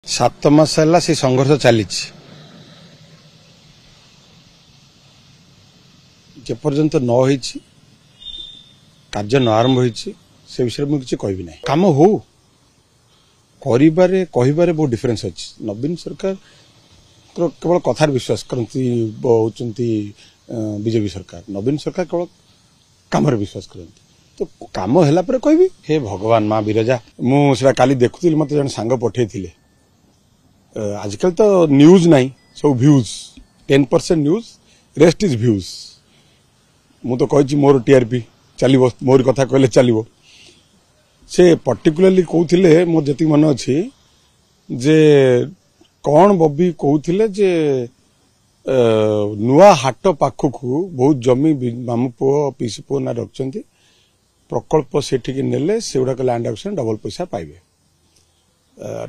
7 मास है से संघर्ष चली जेपर्यंत न हो कार्य न आरंभ से विषय मुझे किसी कहबी ना कम हो कहबारे बहुत डिफरेन्स अच्छी नवीन सरकार केवल कथार विश्वास करती बीजेपी सरकार नवीन सरकार केवल कम विश्वास करती तो कम है कहबी हे भगवान माँ बिरजा मुझे काली देखुली मत जन सांग पठे आजकल तो न्यूज नहीं सब views 10% news rest is views मु तो कही मोर टीआरपी चलो मोर कथा कहले चलो से पर्टिकुलरली कहते मोर जी मन अच्छी जे कौन बबी कहते जे नुआ हाट पाखक बहुत जमी मामू पुओ पीसी पुओ ना रखते प्रकल्प से नेले से गुड़ाक लैंड एक्विजिशन डबल पैसा पाइबे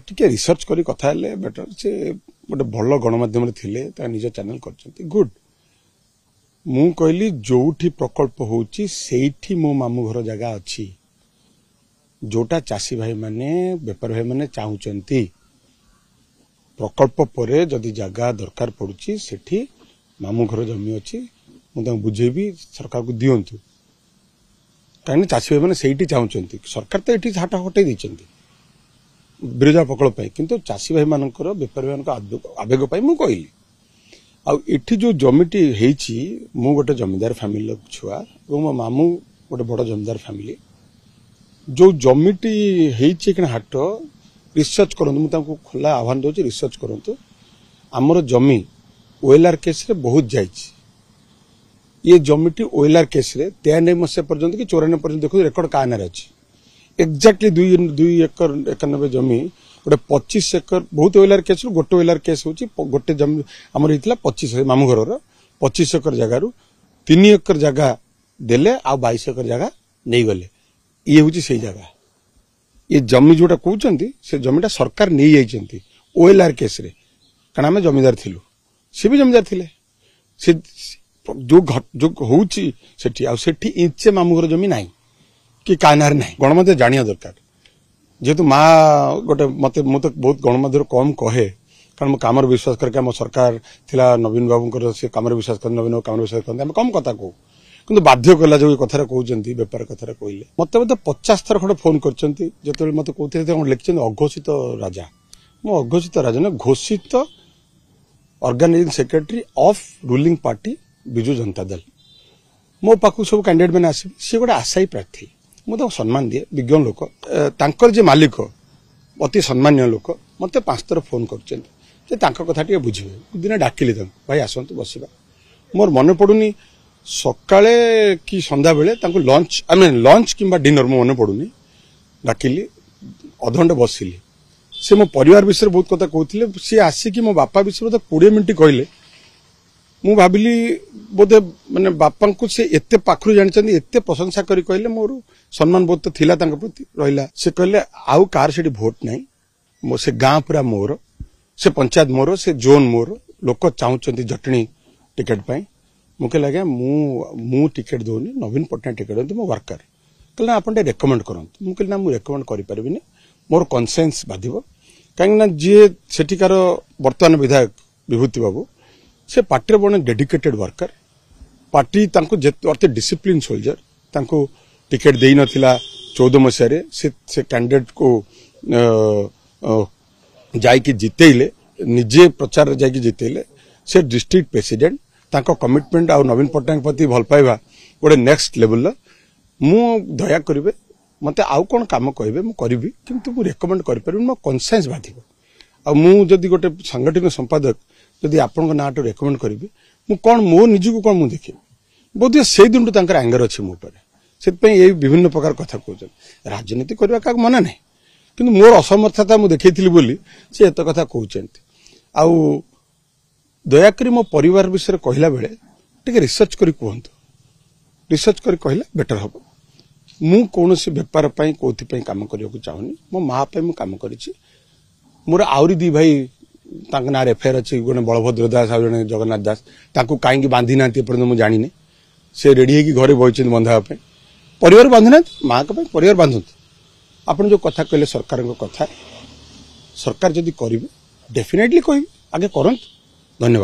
टिके रिसर्च करी कथा हेले बेटर से गोटे भल गणमाध्यम थे निज चैनल कर गुड मु कहली जोठी प्रकल्प होची सेठी मो मामू घर जगह अच्छी जोटा चाषी भाई माने बेपार भाई माने चाहूचंती प्रकल्प परे जदि जगह दरकार पड़ुची सेठी मामू घर जमी अच्छी मुझे बुझेबी सरकार को दिंतु कहीं चाषी भाई माने सेठी चाहूचंती सरकार तो ये हाट हटे देइचंती बिरजा प्रकल्प किंतु चाषी भाई मानकर बेपारी भाई आवेग मु कहली आठी जो जमीटी होती मु गोटे जमींदार फैमिली छुआ और मो मामू गोटे बड़ जमींदार फैमिली जो जमीटी होती हाट रिसर्च करूँ मुझे खोला आह्वान दूसरी रिसर्च करूँ आमर जमी ओएलआर केस रे बहुत जाइए ये जमीटी ओएलआर केस रे 93 मसीहा पर्यंत कि 94 पर्यंत देखो रेकर्ड का नारे अच्छी एक्जाक्टली 2 एकर 91 जमी गोटे 25 एकर बहुत ओएलआर केस गोटे ओएलआर केस होची गोटे जमी आमर होता 25 मामू घर 25 एकर जगार 3 एकर जगह देले आ 22 एकर जगह नहीं गले ये हूँ से जगह ये जमी जोटा कहते से जमीटा सरकार नहीं जाइए ओएलआर केस रे कारण आम जमीदार थिलु सी भी जमीदार थिले से जो होची सेठी इंचे मामू घर जमी नहीं कि कानार ना गणमाध्यम जानिया दरकार जेहेतु माँ गोटे मत मुझे बहुत गणमाध्यम कम कहे कारण मो कम विश्वास करके आम सरकार थिला नवीन बाबू से कम विश्वास कर नवीन बाबू कम विश्वास करते कम कथा कहू कि बाध्य कला जो कथा कहते बेपार कथा कहले मत 50 थर खंड फोन कर मत कहते लिखिं अघोषित राजा मो अघोषित राजा ना घोषित organising secretary of ruling party Biju Janata Dal मो पाखु सब कैंडिडेट मैंने आसबे सी गोटे आशायी प्रार्थी मुझे सम्मान दिए विज्ञ लोक तांकर जे मालिक अति सम्मान्य लोक मत 5 थर फोन कर कथा टे बुझे दिन डाकिली भाई आसतु बसवा मोर मन पड़ुनी सकाळे कि संध्या बेले लंच लंच किंबा डिनर मो मन पड़ुनी डाकिली अधघंटे बसिली से मो परिवार विषय बहुत कथा कहते सी आसिकी मो बापा विषय बोधे 20 मिनिट कहले मु भाविली बोधे माने बापा को से एते पाखरु जानिचंदी एते प्रशंसा करी कहले मोर सम्मान बहुत थिला तांका प्रति रहिला से कहले आउ कार सेठी भोट नाही मो से गां पूरा मोर से पंचायत मोर से जोन मोर लोक चाहूचंदी जटणी टिकट पई मुके लगे मु टिकट दोनी नवीन पटनायक टिकट दोनी मो वर्कर कहले ना आपण रेकमेंड करंतु मु कहले ना मु रेकमेंड करि परबिनी मोर कॉन्शियस बाधिबो काहे ना जे सेठिकार वर्तमान विधायक विभूति बाबू से पार्टी बने डेडिकेटेड वर्कर पार्टी तांको अति डिसिप्लिन सोल्जर तांको टिकेट देई नथिला 14 मसीह से कैंडिडेट को जाइकी जितेले निजे प्रचार जाइकी जितेले से डिस्ट्रिक्ट प्रेसिडेंट तांको कमिटमेंट आ नवीन पटनायक प्रति भल पाइबा गोटे नेक्स्ट लेवल मु दया करिवे मते आउ कोन काम कहबे मु करिवि किंतु मु रेकमेंड करि परबि मो कॉन्शियस बाधिबो आ मु जदि गोटे संगठन संपादक जदि आपण ना रेकमेंड करी मु कौन मो निजू कौन मु देखी बोध से दिन एंगर अच्छे मो से विभिन्न प्रकार कथा कहते राजनीति करने का मना ना कि मोर असमर्थता मुझे देखी बोली से एत कथा कहते आउ दयाकोरी मो परिवार विषय कहला बेले टे रिसर्च करी कहतु रिसर्च करी कहला बेटर हम मु कौन बेपार कौन काम करने चाहूनी मो माँ मु काम कर मोर आहरी 2 भाई ना एफआईआर अच्छी गोटे बलभद्र दास आ जड़े जगन्नाथ दास ताकू कहीं बांधी ना मुझे जानी से रेडी होगी घरे बही बंधापे परिवार बांधु ना माँ परिवार बांधु आपन जो कथा कहले सरकार कथा सरकार जदि करेंगे डेफिनेटली कह आगे करंतु धन्यवाद।